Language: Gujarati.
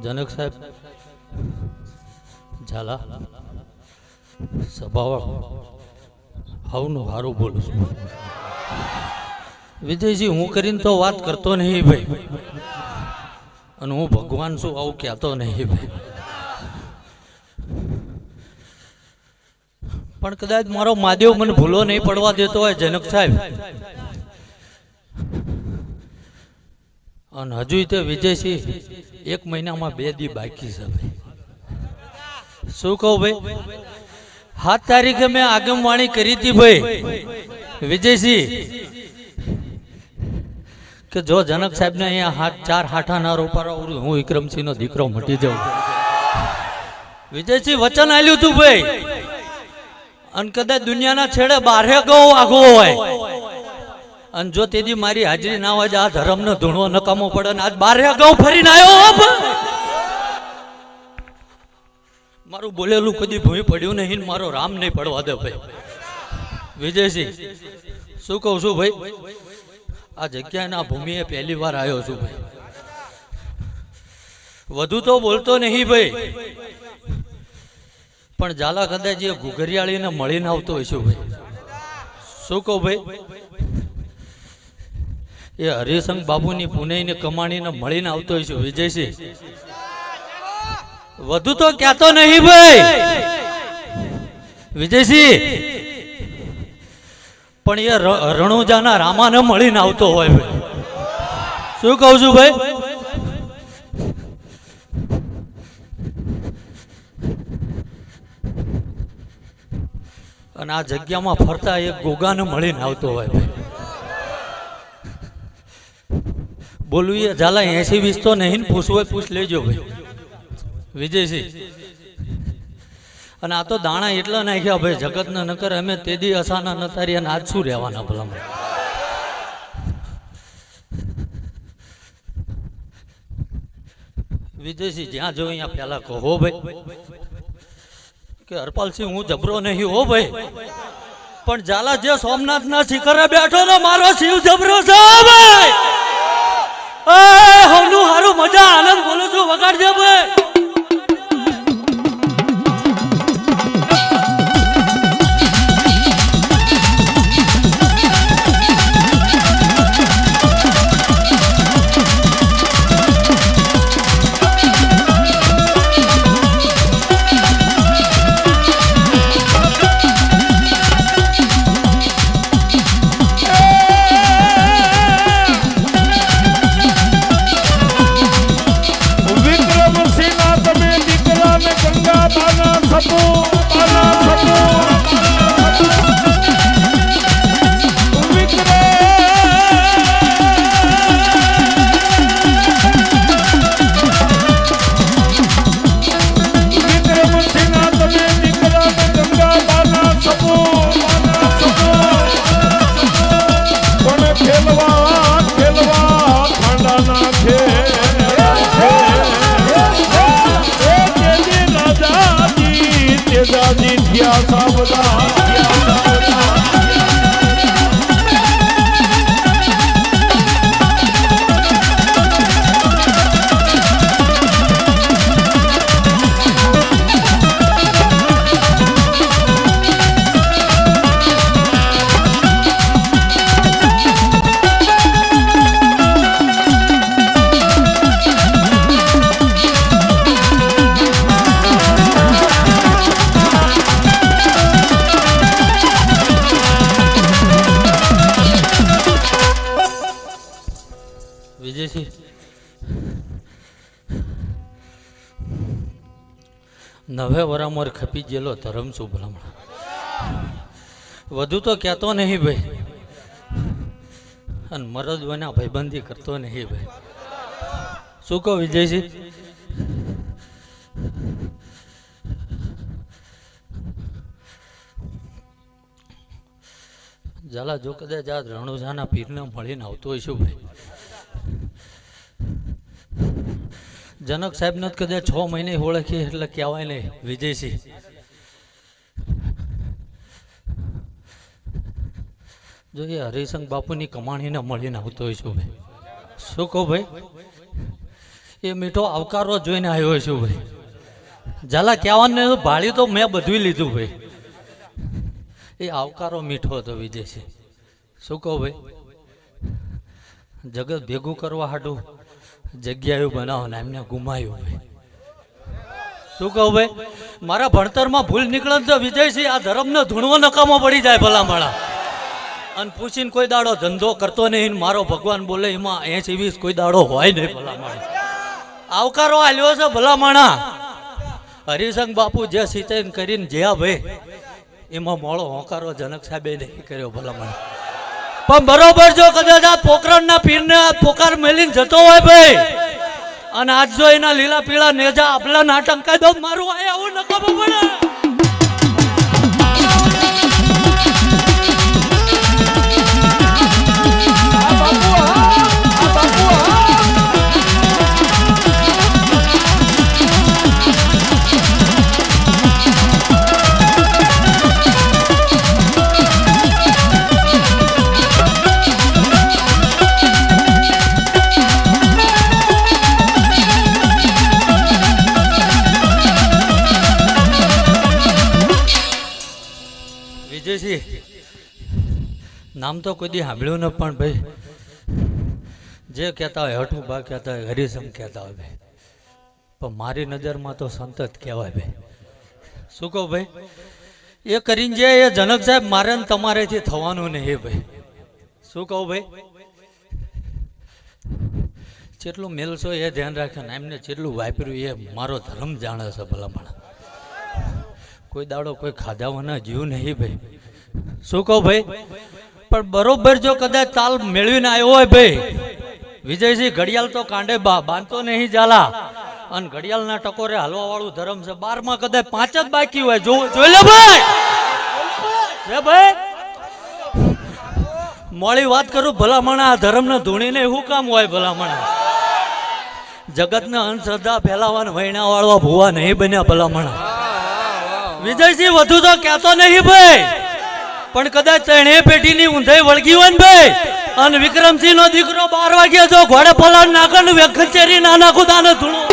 જનક સાહેબ ઝાલા સભાવાળ હવનું હારું બોલું છું. વિજયજી હું કરીને તો વાત કરતો નહીં ભાઈ, અને હું ભગવાન છું આવું કહેતો નહીં ભાઈ. પણ કદાચ મારો મહાદેવ મને ભૂલો નહીં પડવા દેતો હોય જનક સાહેબ, અને હજુ તે વિજયસિંહ 1 મહિનામાં 2 દી બાકી છે ભાઈ. શું કહું ભાઈ, 7 તારીખે મેં આગમવાણી કરી હતી ભાઈ વિજયસિંહ કે જો જનક સાહેબ ને અહીંયા 4 હાઠા ના રોપારા હું વિક્રમસિંહ નો દીકરો મટી જાઉં. વિજયસિંહ વચન આલ્યું તું ભાઈ, અને કદાચ દુનિયાના છેડે 12 ગૌ આગો હોય, અને જો તેદી મારી હાજરી ના હોય આ ધર્મનો ધૂણો નકામો પડે ને આજ 12 ગૌ ફરીને આવ્યો. મારું બોલેલું કદી ભૂમિ પડ્યું નહીં, મારો રામ નહીં પડવા દે ભાઈ. વિજયસિંહ શું કહું છું ભાઈ, આ જગ્યાના ભૂમિએ પહેલી વાર આવ્યો છું ભાઈ. વધુ તો બોલતો નહીં ભાઈ, પણ ઝાલા કદાચ એ ઘુઘરિયાળીને મળીને આવતો હોય છું ભાઈ. શું કહું ભાઈ, એ હરિસંગ બાબુની પુણેની કમાણીને મળીને આવતો હોય છું વિજયસિંહ. વધુ તો કહેતો નહીં ભાઈ વિજયસિંહ, પણ એ રણુજાના રામાને મળીને આવતો હોય ભાઈ. શું કહું છું ભાઈ, અને આ જગ્યામાં ફરતા એક ગોગાને મળીને આવતો હોય ભાઈ. બોલવું એ ઝાલા 80-20 તો નહીં, પૂછવું હોય પૂછ લેજો ભાઈ વિજયસિંહ. અને આ તો દાણા એટલા નાખ્યા ભાઈ જગતના નકર અમે તેદી અસાના નતારી અને આજ શું રહેવાના ભલામણ. વિજયસિંહ જ્યાં જો અહીંયા પેલા કહો ભાઈ કે હરપાલસિંહ હું જબરો નહીં હો ભાઈ, પણ ઝાલા જે સોમનાથના શિખરે બેઠો ને મારો શિવ જબરો છે ભાઈ. હોનું હારું મજા આનંદ બોલું છું, વગાડજે ભાઈ. નવે વરામર ખપી ગયેલો ધરમ છું ભલામણ. વધુ તો કહેતો નહીં ભાઈ, અને મરદ બના ભાઈબંધી કરતો નહીં ભાઈ. શું કહો વિજયસિંહ, ઝાલા જો કદાચ આ રણુજાના પીરને મળીને આવતો હોય શું ભાઈ. જનક સાહેબ ને કદાચ 6 મહિને ઓળખી એટલે કહેવાય નહીં વિજયસિંહ. જો એ હરિસંગ બાપુની કમાણીને મળીને આવતો હોય છું ભાઈ. શું કહું ભાઈ, એ મીઠો આવકારો જોઈને આવ્યો છું ભાઈ. ઝાલા કહેવાને ભાળી તો મેં બધું લીધું ભાઈ. એ આવકારો મીઠો હતો વિજયસિંહ. શું કહો ભાઈ? જગત ભેગું કરવા હાટું જગ્યાએ બનાવો ને એમને ગુમાયું ભાઈ. શું કહું ભાઈ? મારા ભણતરમાં ભૂલ નીકળે તો વિજયસિંહ આ ધર્મને ધૂણવો નકામો પડી જાય ભલામણા. અને પૂછીને કોઈ દાડો ધંધો કરતો નહીં, મારો ભગવાન બોલે એમાં 80-20 કોઈ દાડો હોય નહીં ભલામણા. આવકારો આલ્યો છે ભલામણા. હરિસંગ બાપુ જે સિંચાઈ કરીને જ્યાં ભાઈ એમાં મોળો હોકારો જનક સાહેબે નહીં કર્યો ભલામણા. પણ બરોબર જો કદાચ આ પોકરણના પીરને આ પોકાર મેલીને જતો હોય ભાઈ, અને આજ જો એના લીલા પીળા નેજા આપલા નાટંકા દો મારું આયા આવું નકામો પડે. વિજયસિંહ નામ તો કોઈ દી સાંભળ્યું ન, પણ ભાઈ જે કહેતા હોય હઠું બા કહેતા હોય, હરિસંગ કહેતા હોય ભાઈ, પણ મારી નજરમાં તો સંત જ કહેવાય ભાઈ. શું કહું ભાઈ? એ કરીને જે એ જનક સાહેબ મારે ને તમારેથી થવાનું નહીં ભાઈ. શું કહું ભાઈ? જેટલું મેલશો એ ધ્યાન રાખે ને એમને જેટલું વાપર્યું એ મારો ધર્મ જાણે છે ભલામણ. કોઈ દાડો કોઈ ખાધાવાના જીવ નહીં ભાઈ. શું કહું ભાઈ? પણ બરોબર જો કદાચ તાલ મેળવીને આવ્યો હોય ભાઈ વિજયસિંહ, ઘડિયાળ તો કાંડે બાંધતો નહીં ઝાલા, અને ઘડિયાળના ટકોરે હાલવા વાળું ધર્મ છે. 12માં કદાચ 5 જ બાકી હોય. જોઈ લે ભાઈ. ભાઈ મોડી વાત કરું ભલામણા, આ ધર્મને ધૂણીને શું કામ હોય ભલામણા? જગતને અંધશ્રદ્ધા ફેલાવાના વૈણા વાળવા ભૂવા નહીં બન્યા ભલામણા. વિજયસિંહ વધુ તો કહેતો નહીં ભાઈ, પણ કદાચ ત્રણે પેઢીની ઊંધાઈ વળગી હોય ને ભાઈ, અને વિક્રમસિંહ નો દીકરો 12 વાગ્યા જો ઘોડે પલાણ નાખે ને કચેરી ના નાખું તાને ધૂણું